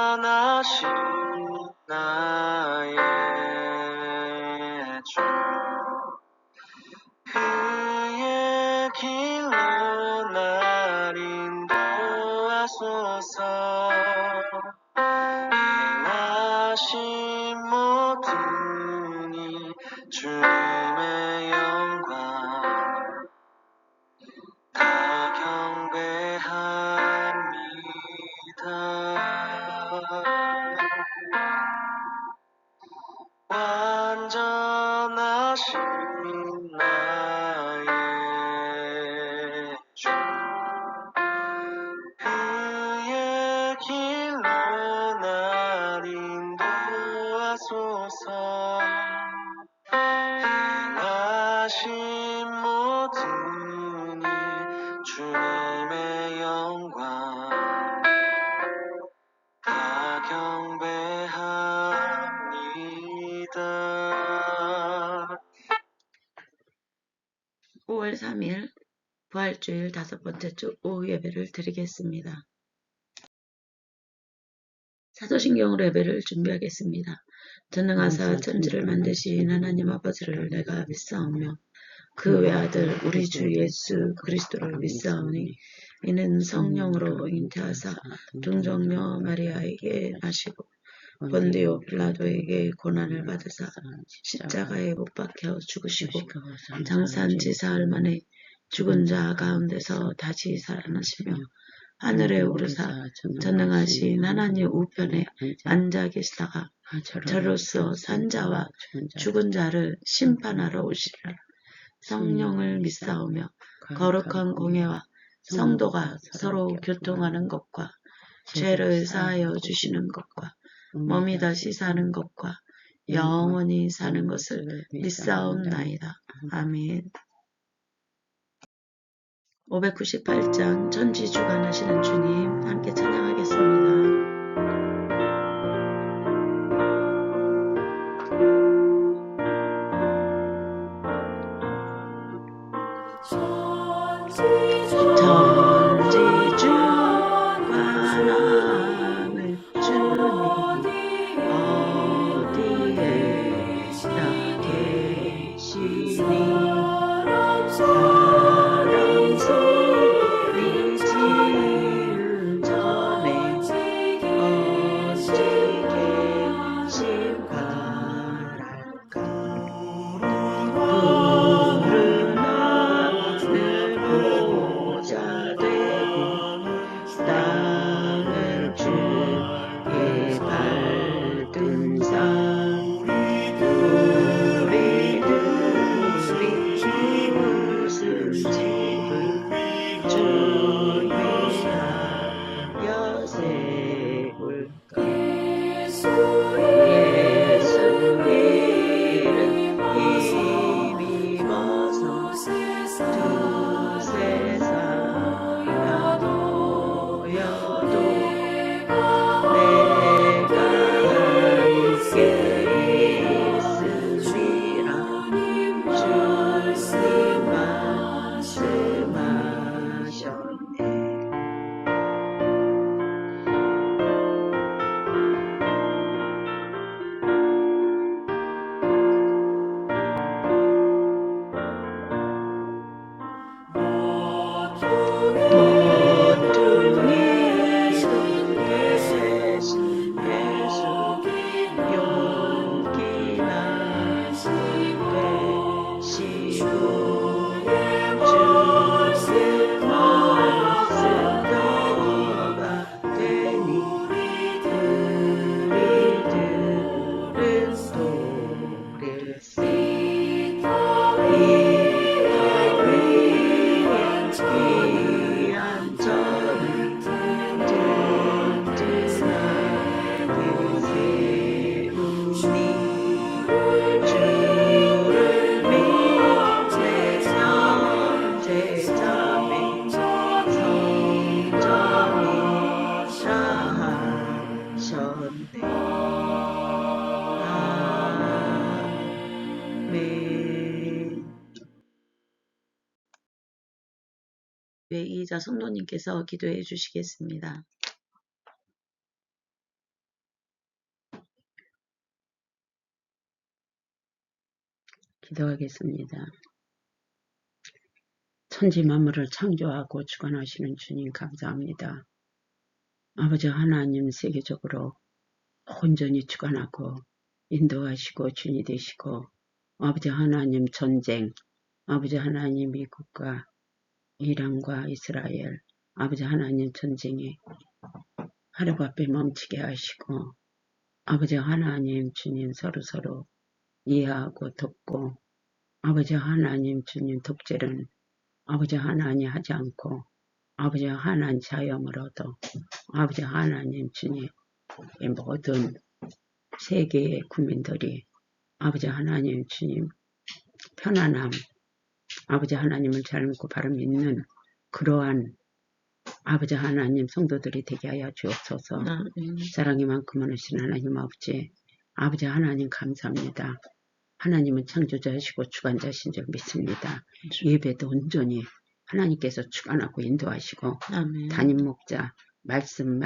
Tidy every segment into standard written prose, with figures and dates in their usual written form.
완전하신 나의 주 그의 길로 날 인도하소서 행하신 모든 이 주님의 영광 다 경배합니다. 완전하신 나의 주 그의 길로 날 인도하소서 행하신 모든 이 주님의 영광 다 경배합니다. 5월 3일 부활주일 5번째 주 오후 예배를 드리겠습니다. 사도신경으로 예배를 준비하겠습니다. 전능하사 천지를 만드신 하나님 아버지를 내가 믿사오며 그 외아들 우리 주 예수 그리스도를 믿사오니 이는 성령으로 잉태하사 중정녀 마리아에게 나시고 본디오 빌라도에게 고난을 받으사 십자가에 못 박혀 죽으시고 장사한 지 사흘 만에 죽은 자 가운데서 다시 살아나시며 하늘에 오르사 전능하신 하나님 우편에 앉아 계시다가 저로서 산 자와 죽은 자를 심판하러 오시리라. 성령을 믿사오며 거룩한 공예와 성도가 서로 교통하는 것과 죄를 사하여 주시는 것과 몸이 다시 사는 것과 영원히 사는 것을 믿사옵나이다. 아멘. 598장 전지주관하시는 주님 함께 찬양하겠습니다. 전지주관하는 주님 어디에나 계시니 사람 소리 지을 전에 어찌 계신가랄까 푸른 하늘 보좌 되고 땅은 주의 발등상 우리들이 이웃을 집을 주 위하여 세울까 예수 이름 힘입어서 두세 사야도여도 내가 함께 있으리라 주님 말씀하셨네. 모퉁이 계신 예수 용기나 되시고 주의 말씀도가 되니 우리들은 도래시 귀한 저는 든든하게 세우니 주를 믿네 형제자매 성전이라 하셨네. 아멘. 이자 성도님께서 기도해 주시겠습니다. 기도하겠습니다. 천지 만물을 창조하고 주관하시는 주님 감사합니다. 아버지 하나님 세계적으로 온전히 주관하고 인도하시고 주인이 되시고 아버지 하나님 전쟁, 아버지 하나님 미국과 이란과 이스라엘, 아버지 하나님 전쟁이 하루바삐 멈추게 하시고 아버지 하나님 주님 서로 이해하고 돕고 아버지 하나님 주님 독재는 아버지 하나님 하지 않고 아버지 하나님 자유함을 얻어 아버지 하나님 주님 모든 세계의 국민들이 아버지 하나님 주님 편안함 아버지 하나님을 잘 믿고 바로 믿는 그러한 아버지 하나님 성도들이 되게 하여 주옵소서. 사랑이 많고 많으신 하나님 아버지 하나님 감사합니다. 하나님은 창조자이시고 주관자신 줄 믿습니다. 예배도 온전히 하나님께서 주관하고 인도하시고 담임 목자 말씀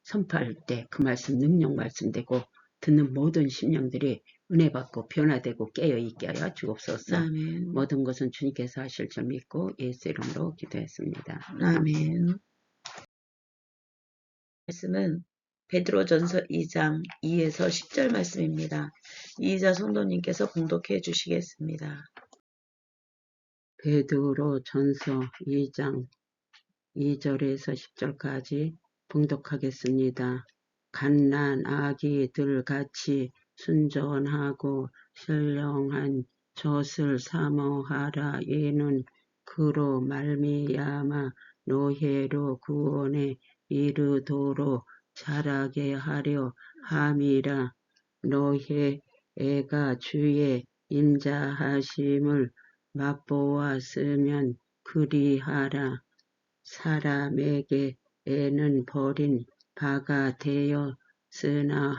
선포할 때 그 말씀 능력 말씀되고 듣는 모든 심령들이 은혜 받고 변화되고 깨어있게 하여 주옵소서. 아멘. 모든 것은 주님께서 하실 줄 믿고 예수 이름으로 기도했습니다. 아멘. 말씀은 베드로전서 2장 2에서 10절 말씀입니다. 이자 성도님께서 봉독해 주시겠습니다. 베드로전서 2장 2절에서 10절까지 봉독하겠습니다. 갓난 아기들 같이 순전하고 신령한 젖을 사모하라. 이는 그로 말미암아 노예로 구원에 이르도록 자라게 하려 함이라. 노예가 주의 인자하심을 맛보았으면 그리하라. 사람에게는 버린 바가 되었으나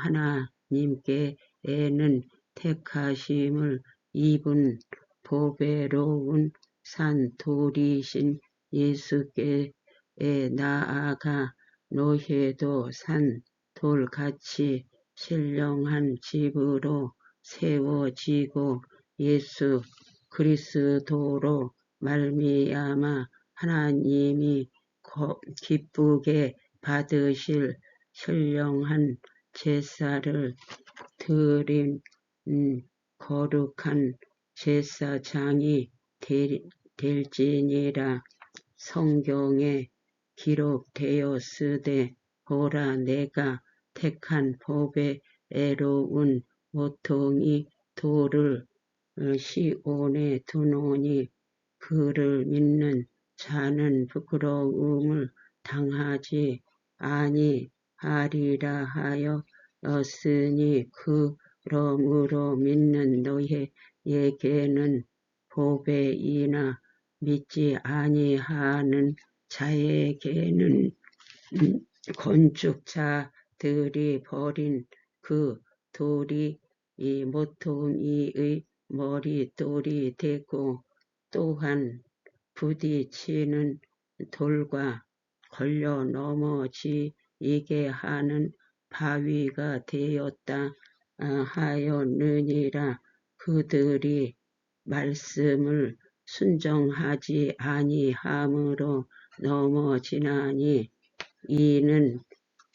하나님께는 택하심을 입은 보배로운 산 돌이신 예수께 나아가 노예도 산 돌같이 신령한 집으로 세워지고 예수 그리스도로 말미암아 하나님이 기쁘게 받으실 신령한 제사를 드린 거룩한 제사장이 될지니라. 성경에 기록되었으되 보라 내가 택한 보배로운 모퉁이 돌을 시온에 두노니 그를 믿는 자는 부끄러움을 당하지 아니하리라 하였으니 그러므로 믿는 너희에게는 보배이나 믿지 아니하는 자에게는 건축자들이 버린 그 돌이 이 모퉁이의 머릿돌이 되고 또한 부딪히는 돌과 걸려 넘어지게 하는 바위가 되었다 하였느니라. 그들이 말씀을 순종하지 아니함으로 넘어지나니 이는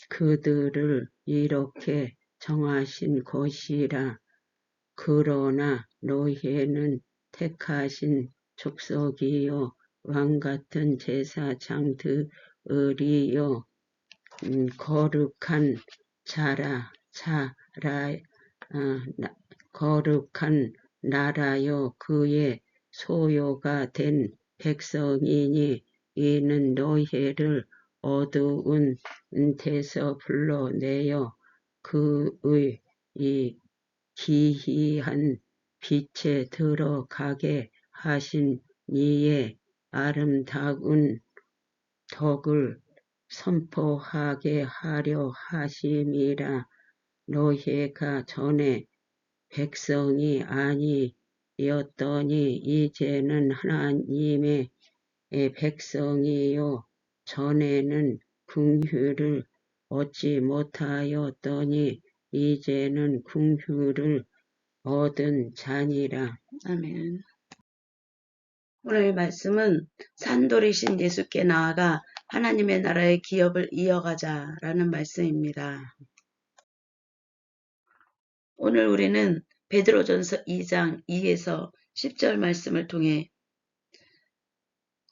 그들을 이렇게 정하신 것이라. 그러나 너희는 택하신 족속이요 왕같은 제사장들이요 거룩한 거룩한 나라요 그의 소유가 된 백성이니 이는 너희를 어두운 데서 불러내어 그의 이 기이한 빛에 들어가게 하신 이의 아름다운 덕을 선포하게 하려 하심이라. 너희가 전에 백성이 아니었더니 이제는 하나님의 백성이요 전에는 긍휼을 얻지 못하였더니 이제는 긍휼을 얻은 자니라. 아멘. 오늘 말씀은 산돌이신 예수께 나아가 하나님의 나라의 기업을 이어가자라는 말씀입니다. 오늘 우리는 베드로전서 2장 2에서 10절 말씀을 통해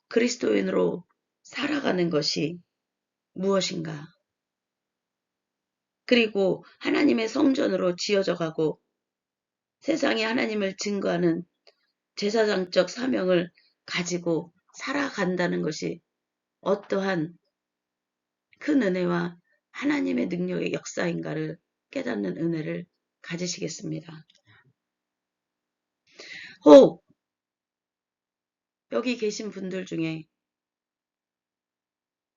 그리스도인으로 살아가는 것이 무엇인가? 그리고 하나님의 성전으로 지어져 가고 세상에 하나님을 증거하는 제사장적 사명을 가지고 살아간다는 것이 어떠한 큰 은혜와 하나님의 능력의 역사인가를 깨닫는 은혜를 가지시겠습니다. 혹 여기 계신 분들 중에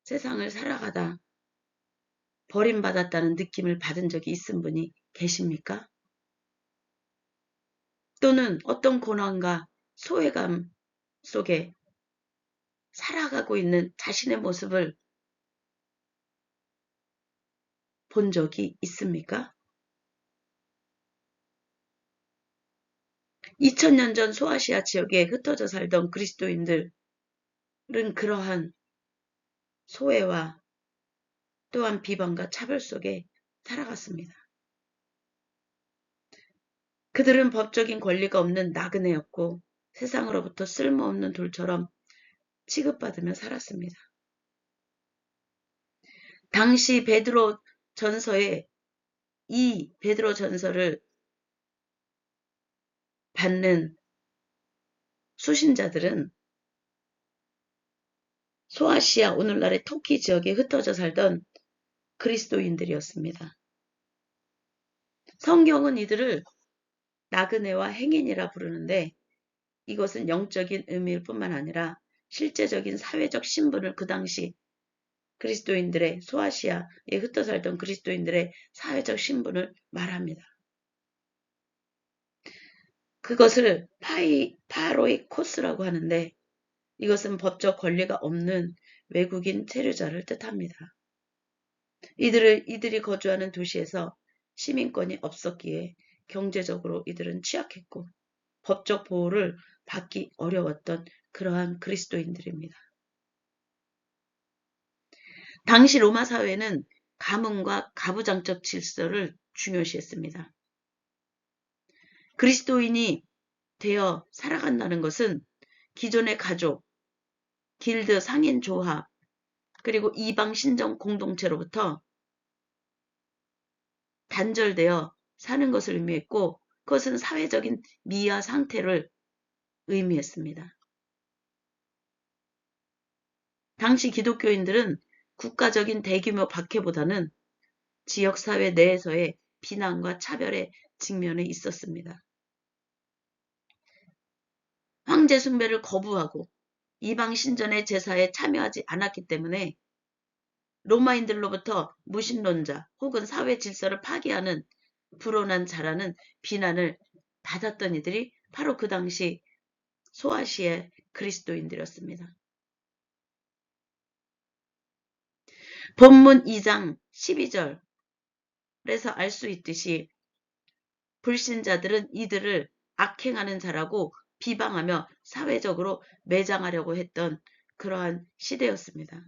세상을 살아가다 버림받았다는 느낌을 받은 적이 있은 분이 계십니까? 또는 어떤 고난과 소외감 속에 살아가고 있는 자신의 모습을 본 적이 있습니까? 2000년 전 소아시아 지역에 흩어져 살던 그리스도인들은 그러한 소외와 또한 비방과 차별 속에 살아갔습니다. 그들은 법적인 권리가 없는 나그네였고 세상으로부터 쓸모없는 돌처럼 취급받으며 살았습니다. 당시 베드로 전서에 이 베드로 전서를 받는 수신자들은 소아시아 오늘날의 터키 지역에 흩어져 살던 그리스도인들이었습니다. 성경은 이들을 나그네와 행인이라 부르는데 이것은 영적인 의미일 뿐만 아니라 실제적인 사회적 신분을 그 당시 그리스도인들의 소아시아에 흩어 살던 그리스도인들의 사회적 신분을 말합니다. 그것을 파로이코스라고 하는데 이것은 법적 권리가 없는 외국인 체류자를 뜻합니다. 이들이 거주하는 도시에서 시민권이 없었기에 경제적으로 이들은 취약했고 법적 보호를 받기 어려웠던 그러한 그리스도인들입니다. 당시 로마 사회는 가문과 가부장적 질서를 중요시했습니다. 그리스도인이 되어 살아간다는 것은 기존의 가족, 길드 상인 조합, 그리고 이방 신정 공동체로부터 단절되어 사는 것을 의미했고 그것은 사회적인 미화 상태를 의미했습니다. 당시 기독교인들은 국가적인 대규모 박해보다는 지역사회 내에서의 비난과 차별에 직면해 있었습니다. 황제 숭배를 거부하고 이방 신전의 제사에 참여하지 않았기 때문에 로마인들로부터 무신론자 혹은 사회 질서를 파괴하는 불온한 자라는 비난을 받았던 이들이 바로 그 당시 소아시아의 그리스도인들이었습니다. 본문 2장 12절에서 알 수 있듯이 불신자들은 이들을 악행하는 자라고 비방하며 사회적으로 매장하려고 했던 그러한 시대였습니다.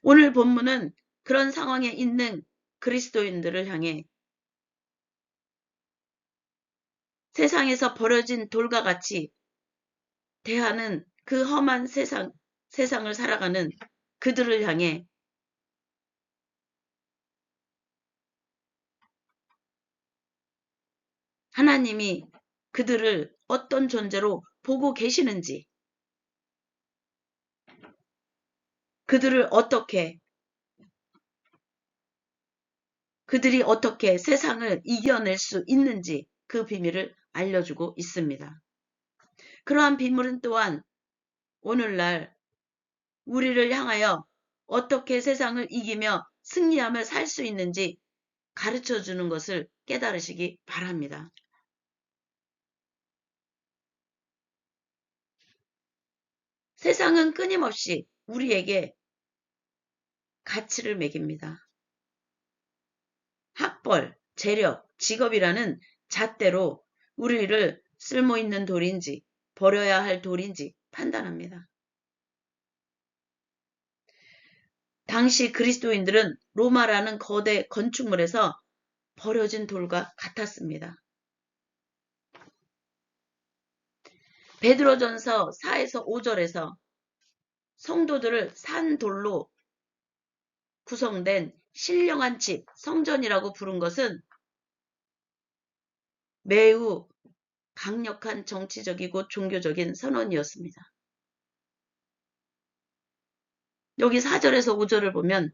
오늘 본문은 그런 상황에 있는 그리스도인들을 향해 세상에서 버려진 돌과 같이 대하는 그 험한 세상을 살아가는 그들을 향해 하나님이 그들을 어떤 존재로 보고 계시는지, 그들이 어떻게 세상을 이겨낼 수 있는지 그 비밀을 알려주고 있습니다. 그러한 비밀은 또한 오늘날 우리를 향하여 어떻게 세상을 이기며 승리하며 살 수 있는지 가르쳐주는 것을 깨달으시기 바랍니다. 세상은 끊임없이 우리에게 가치를 매깁니다. 학벌, 재력, 직업이라는 잣대로 우리를 쓸모있는 돌인지 버려야 할 돌인지 판단합니다. 당시 그리스도인들은 로마라는 거대 건축물에서 버려진 돌과 같았습니다. 베드로전서 4에서 5절에서 성도들을 산 돌로 구성된 신령한 집, 성전이라고 부른 것은 매우 강력한 정치적이고 종교적인 선언이었습니다. 여기 4절에서 5절을 보면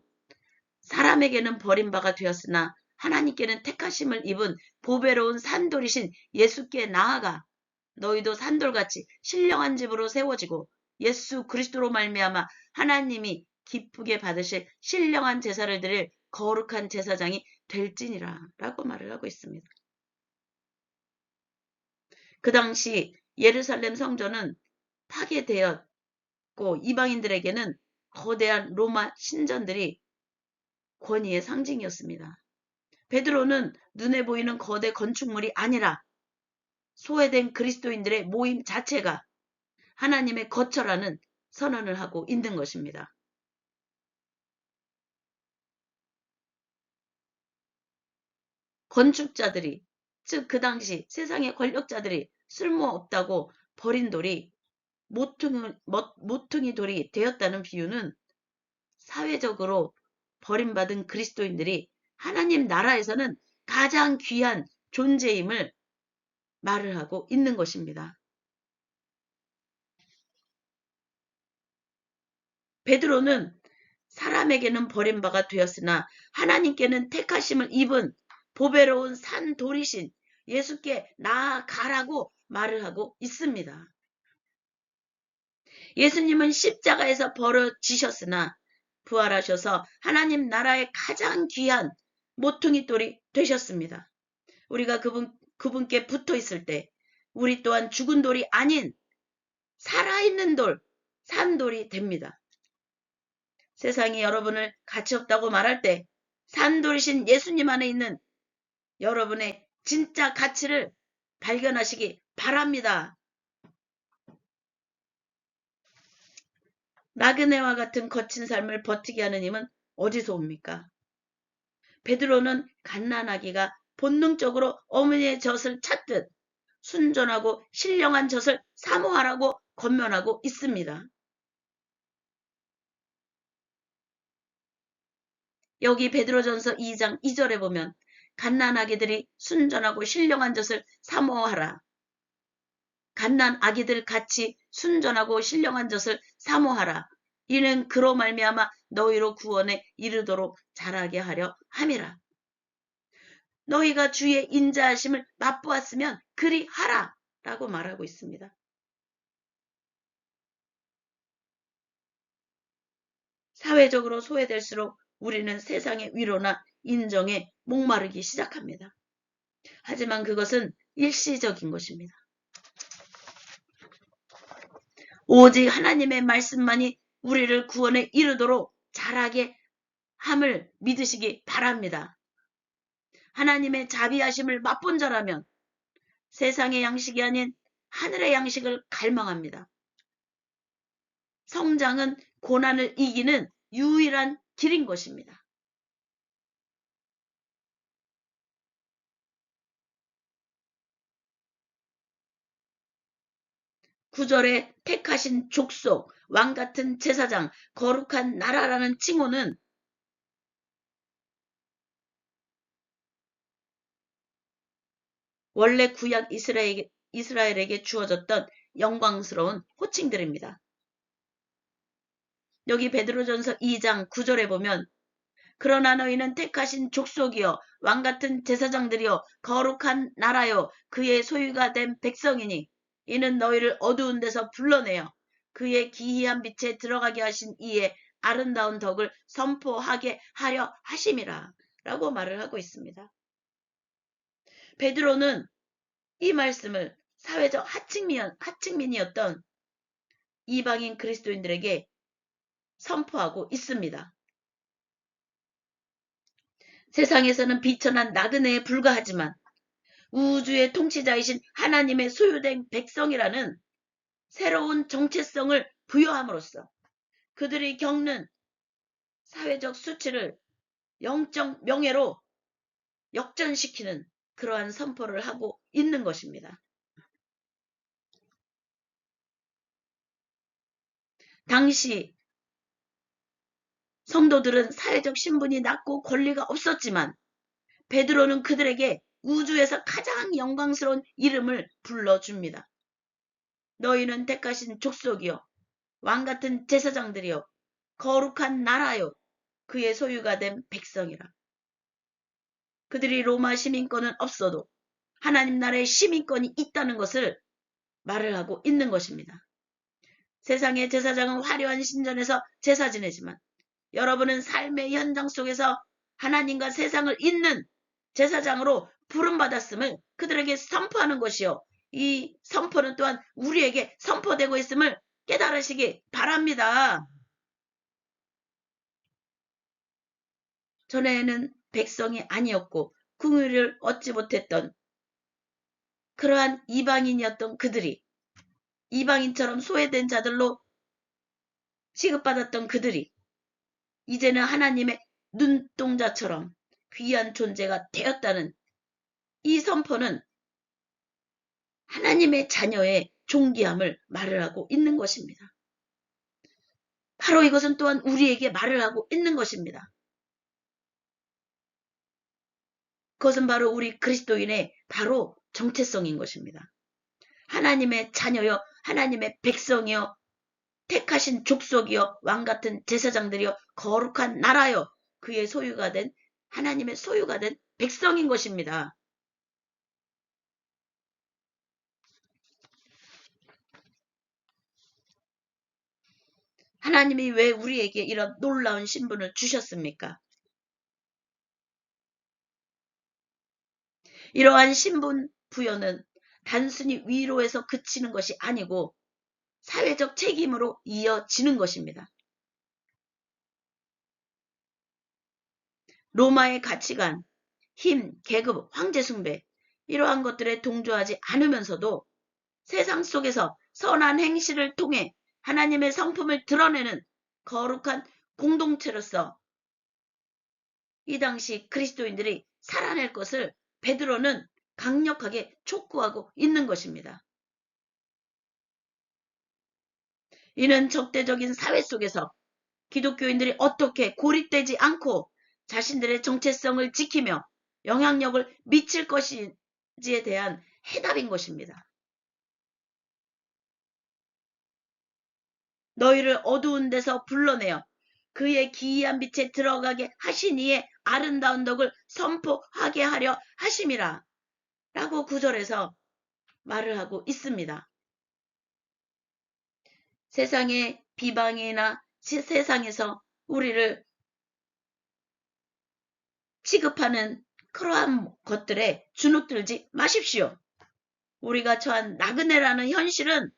사람에게는 버림바가 되었으나 하나님께는 택하심을 입은 보배로운 산돌이신 예수께 나아가 너희도 산돌같이 신령한 집으로 세워지고 예수 그리스도로 말미암아 하나님이 기쁘게 받으실 신령한 제사를 드릴 거룩한 제사장이 될지니라 라고 말을 하고 있습니다. 그 당시 예루살렘 성전은 파괴되었고 이방인들에게는 거대한 로마 신전들이 권위의 상징이었습니다. 베드로는 눈에 보이는 거대 건축물이 아니라 소외된 그리스도인들의 모임 자체가 하나님의 거처라는 선언을 하고 있는 것입니다. 건축자들이, 즉 그 당시 세상의 권력자들이 쓸모없다고 버린 돌이 모퉁이 돌이 되었다는 비유는 사회적으로 버림받은 그리스도인들이 하나님 나라에서는 가장 귀한 존재임을 말을 하고 있는 것입니다. 베드로는 사람에게는 버림바가 되었으나 하나님께는 택하심을 입은 보배로운 산돌이신 예수께 나아가라고 말을 하고 있습니다. 예수님은 십자가에서 벌어지셨으나 부활하셔서 하나님 나라의 가장 귀한 모퉁이 돌이 되셨습니다. 우리가 그분께 붙어 있을 때 우리 또한 죽은 돌이 아닌 살아있는 돌, 산돌이 됩니다. 세상이 여러분을 가치없다고 말할 때 산돌이신 예수님 안에 있는 여러분의 진짜 가치를 발견하시기 바랍니다. 나그네와 같은 거친 삶을 버티게 하는 힘은 어디서 옵니까? 베드로는 갓난아기가 본능적으로 어머니의 젖을 찾듯 순전하고 신령한 젖을 사모하라고 권면하고 있습니다. 여기 베드로전서 2장 2절에 보면 갓난아기들이 순전하고 신령한 젖을 사모하라. 갓난아기들 같이 순전하고 신령한 젖을 사모하라. 이는 그로 말미암아 너희로 구원에 이르도록 자라게 하려 함이라. 너희가 주의 인자하심을 맛보았으면 그리 하라 라고 말하고 있습니다. 사회적으로 소외될수록 우리는 세상의 위로나 인정에 목마르기 시작합니다. 하지만 그것은 일시적인 것입니다. 오직 하나님의 말씀만이 우리를 구원에 이르도록 자라게 함을 믿으시기 바랍니다. 하나님의 자비하심을 맛본 자라면 세상의 양식이 아닌 하늘의 양식을 갈망합니다. 성장은 고난을 이기는 유일한 길인 것입니다. 구절에 택하신 족속, 왕같은 제사장, 거룩한 나라라는 칭호는 원래 구약 이스라엘에게 주어졌던 영광스러운 호칭들입니다. 여기 베드로전서 2장 9절에 보면 그러나 너희는 택하신 족속이요 왕같은 제사장들이요 거룩한 나라요 그의 소유가 된 백성이니 이는 너희를 어두운 데서 불러내어 그의 기이한 빛에 들어가게 하신 이의 아름다운 덕을 선포하게 하려 하심이라 라고 말을 하고 있습니다. 베드로는 이 말씀을 사회적 하층민이었던 이방인 그리스도인들에게 선포하고 있습니다. 세상에서는 비천한 나그네에 불과하지만 우주의 통치자이신 하나님의 소유된 백성이라는 새로운 정체성을 부여함으로써 그들이 겪는 사회적 수치를 영적 명예로 역전시키는 그러한 선포를 하고 있는 것입니다. 당시 성도들은 사회적 신분이 낮고 권리가 없었지만 베드로는 그들에게 우주에서 가장 영광스러운 이름을 불러줍니다. 너희는 택하신 족속이요 왕같은 제사장들이요 거룩한 나라요 그의 소유가 된 백성이라. 그들이 로마 시민권은 없어도 하나님 나라의 시민권이 있다는 것을 말을 하고 있는 것입니다. 세상의 제사장은 화려한 신전에서 제사 지내지만 여러분은 삶의 현장 속에서 하나님과 세상을 잇는 제사장으로 부름받았음을 그들에게 선포하는 것이요. 이 선포는 또한 우리에게 선포되고 있음을 깨달으시기 바랍니다. 전에는 백성이 아니었고 궁유를 얻지 못했던 그러한 이방인이었던 그들이 이방인처럼 소외된 자들로 취급받았던 그들이 이제는 하나님의 눈동자처럼 귀한 존재가 되었다는 이 선포는 하나님의 자녀의 존귀함을 말을 하고 있는 것입니다. 바로 이것은 또한 우리에게 말을 하고 있는 것입니다. 그것은 바로 우리 그리스도인의 바로 정체성인 것입니다. 하나님의 자녀여 하나님의 백성이여 택하신 족속이여 왕같은 제사장들이여 거룩한 나라여 그의 소유가 된 하나님의 소유가 된 백성인 것입니다. 하나님이 왜 우리에게 이런 놀라운 신분을 주셨습니까? 이러한 신분 부여는 단순히 위로에서 그치는 것이 아니고 사회적 책임으로 이어지는 것입니다. 로마의 가치관, 힘, 계급, 황제 숭배 이러한 것들에 동조하지 않으면서도 세상 속에서 선한 행실을 통해 하나님의 성품을 드러내는 거룩한 공동체로서 이 당시 그리스도인들이 살아낼 것을 베드로는 강력하게 촉구하고 있는 것입니다. 이는 적대적인 사회 속에서 기독교인들이 어떻게 고립되지 않고 자신들의 정체성을 지키며 영향력을 미칠 것인지에 대한 해답인 것입니다. 너희를 어두운 데서 불러내어 그의 기이한 빛에 들어가게 하신 이의 아름다운 덕을 선포하게 하려 하심이라 라고 구절에서 말을 하고 있습니다. 세상의 비방이나 세상에서 우리를 취급하는 그러한 것들에 주눅들지 마십시오. 우리가 처한 나그네라는 현실은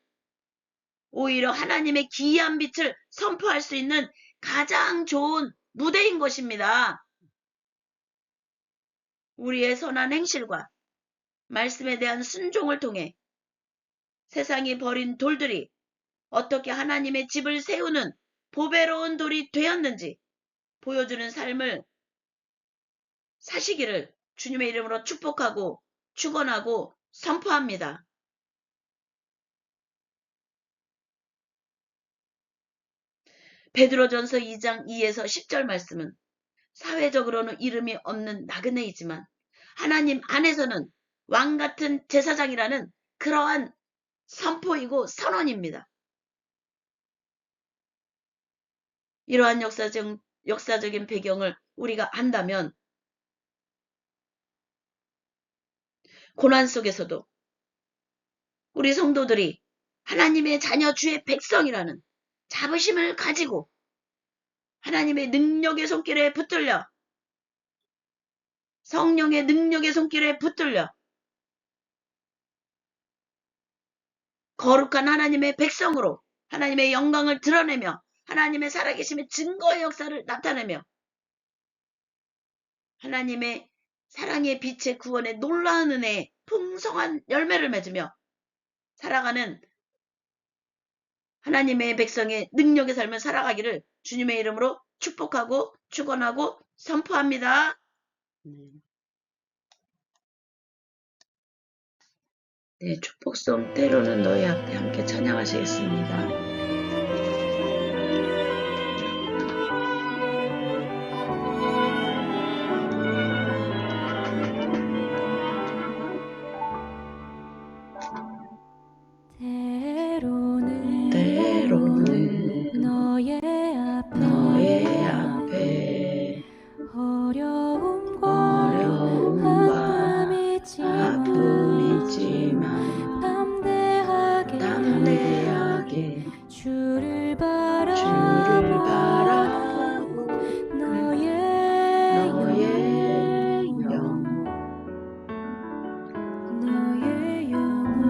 오히려 하나님의 기이한 빛을 선포할 수 있는 가장 좋은 무대인 것입니다. 우리의 선한 행실과 말씀에 대한 순종을 통해 세상이 버린 돌들이 어떻게 하나님의 집을 세우는 보배로운 돌이 되었는지 보여주는 삶을 사시기를 주님의 이름으로 축복하고 축원하고 선포합니다. 베드로전서 2장 2에서 10절 말씀은 사회적으로는 이름이 없는 나그네이지만 하나님 안에서는 왕같은 제사장이라는 그러한 선포이고 선언입니다. 이러한 역사적인 배경을 우리가 안다면 고난 속에서도 우리 성도들이 하나님의 자녀 주의 백성이라는 자부심을 가지고 하나님의 능력의 손길에 붙들려 성령의 능력의 손길에 붙들려 거룩한 하나님의 백성으로 하나님의 영광을 드러내며 하나님의 살아계심의 증거의 역사를 나타내며 하나님의 사랑의 빛의 구원의 놀라운 은혜에 풍성한 열매를 맺으며 살아가는 하나님의 백성의 능력의 삶을 살아가기를 주님의 이름으로 축복하고 축원하고 선포합니다. 네, 축복성 때로는 너희 앞에 함께 찬양하시겠습니다. 때로는 너의 앞에 어려움과 아픔이지만 담대하게 주를 바라보는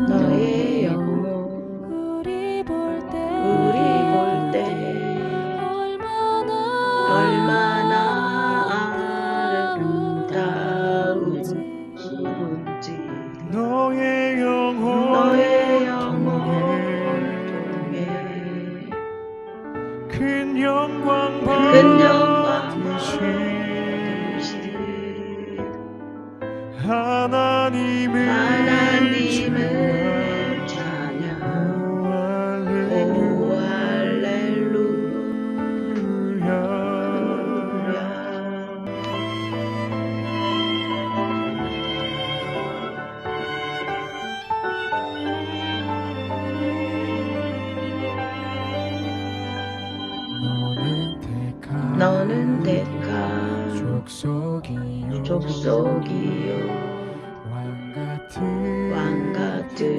너의 영혼 우리 볼 때 얼마나 아름다운지 너의 영혼 통해 큰 영광 받으신 하나님을 찬양. 오 할렐루야. 너는 택한 족속이요 왕같은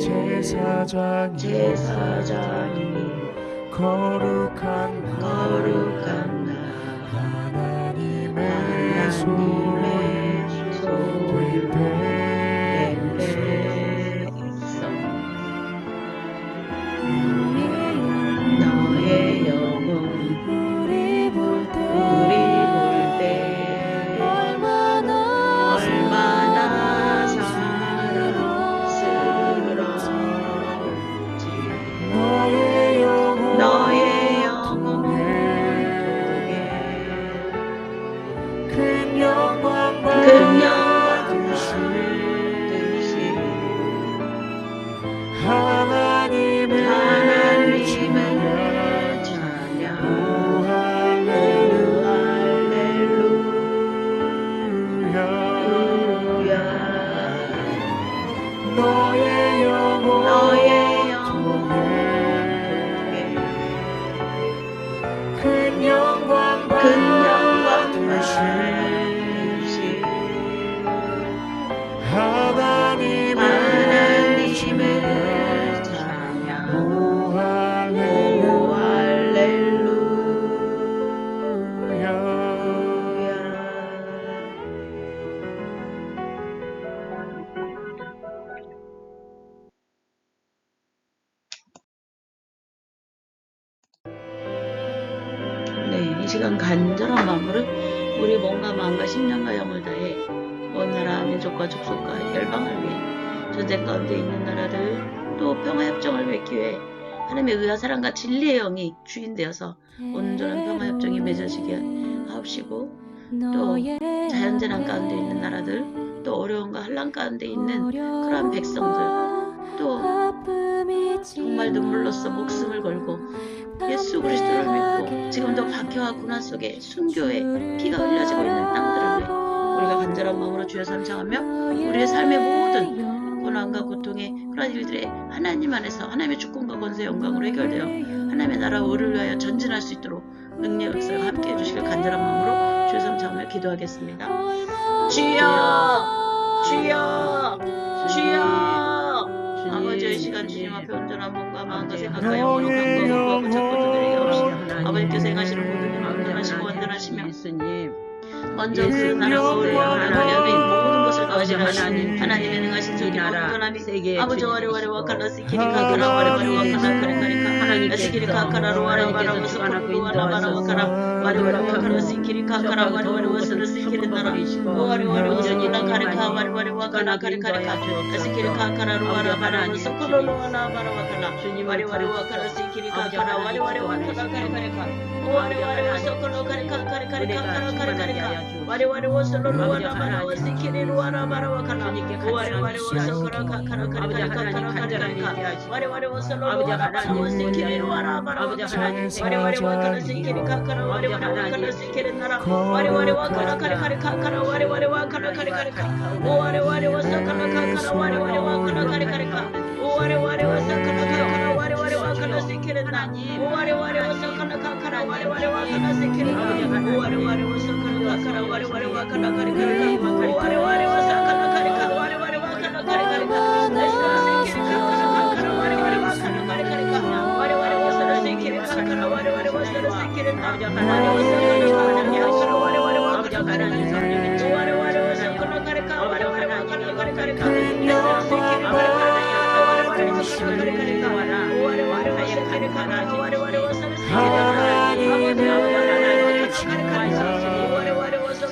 제사장이 거룩한 나 하나님의 소유의 백성 너의 영혼 우리 볼 때 얼마나 사랑스러운지 너의 영혼 통해 큰 영광 받으신 하나님을 찬양. 오 할렐루야. 너의 영혼 통해 큰 영광 받으신 하나님을 찬양. 오 할렐루야. 네, 이 시간 간절한 마음으로 우리 몸과 마음과 심령과 영을 다해 온 나라 민족과 족속과 열방을 위해 전쟁 가운데 있는 나라들 또 평화협정을 맺기 위해 하나님의 의와 사랑과 진리의 영이 주인 되어서 온전한 평화협정이 맺어지게 하옵시고 또 자연재난 가운데 있는 나라들 또 어려움과 환난 가운데 있는 그러한 백성들 또 정말 눈물로써 목숨을 걸고 예수 그리스도를 믿고 지금도 박해와 고난 속에 순교의 피가 흘려지고 있는 땅들을 위해 우리가 간절한 마음으로 주여 삼창하며 우리의 삶의 모든 고난과 고통의 그런 일들에 하나님 안에서 하나님의 주권과 권세 영광으로 해결되어 하나님의 나라와 의를 위하여 전진할 수 있도록 능력 역사가 함께해 주시길 간절한 마음으로 주여 삼창하며 기도하겠습니다. 주여 아버지의 시간 주님 앞에 온전한 몸과 마음과 생각과 영으로 강구하고 찾고 두드리게 하옵시고 아버지께서 행하시는 모든 일 온전하시고 완전하시며 먼저 그 나라와 의와 하나님의 모든 것을 가지하신 하나님의 능하신 저기 온전함이 아버지 와리와리와 칼라스키리 카카라 와리와리와 칼라카리카리카 하나님께 카카라로 와라바라와 소코로와 라바라와 카라 와리와리와 칼라스키리 카카라 와리와리와 스르스키리 나라 와리와리와 소코라 카리카 와리와리와 칼라카리카리카 스키리 카카라로 와라바라와 소코로와 라바라와 칼라 와리와리와 칼라스키리 카카라 와리와리와 칼라카리카리카 와리와리와 소코로 카리카 카리카리카 카라카리카리카 와리와리와 소로와 라바라와 스키리로 와라바라와 칼라 와리와리와 소코라 카카라 카리카리카 카라카리카리카 와리와리와 소로와 라바라와 스키리로 와라바라와 와리와리와 칼라스키리 카카라 와리와리와 칼라스키리 나라 와리와리와 카라카리카리카 카라 와리와리와 카라카리카리카 와리와리와 소코라 카카라 와리와리와 카라카리카리카 와리와리와 소코라 카카라 와리와리와 칼라스키리 나라 와리와리와 소코라 카카라 와리와리와 칼라스키리 나라 와리와리와 소코라 카카라 와리와리와 칼라카리카리카 와리와리와 소코라 카카라 와리와리와 칼라카리카리카 스키리 카카라 카카라 와리와리와 칼라카리카리카 와리와리와 스키리 카카라 와리와리와 스키리 나라 와리와리와 소코라 와리와리와 칼라카리카리카 와리와리와 소코라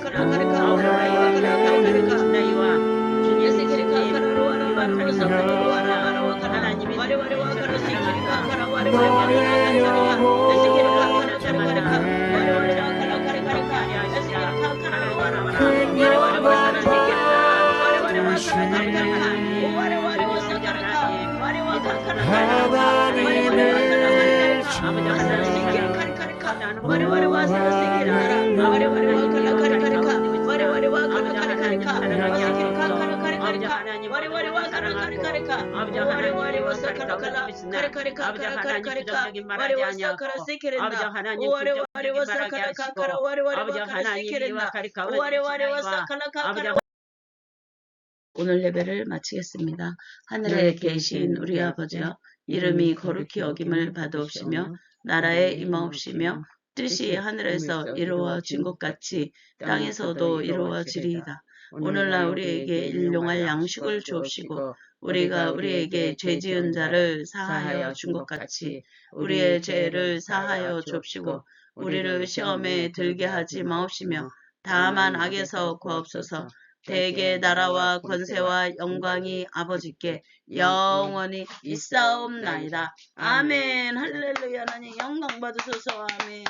카리카 와리와리와 칼라카리카리카 스키리 오늘 예배를 마치겠습니다. 하늘에 계신 우리 아버지여 이름이 거룩히 여김을 받으옵시며 나라에 임하옵시며 뜻이 하늘에서 이루어진 것 같이 땅에서도 이루어지리이다. 오늘날 우리에게 일용할 양식을 주옵시고 우리가 우리에게 죄 지은 자를 사하여 준 것 같이 우리의 죄를 사하여 주옵시고 우리를 시험에 들게 하지 마옵시며 다만 악에서 구하옵소서. 대개 나라와 권세와 영광이 아버지께 영원히 있사옵나이다. 아멘. 할렐루야. 하나님 영광 받으소서. 아멘.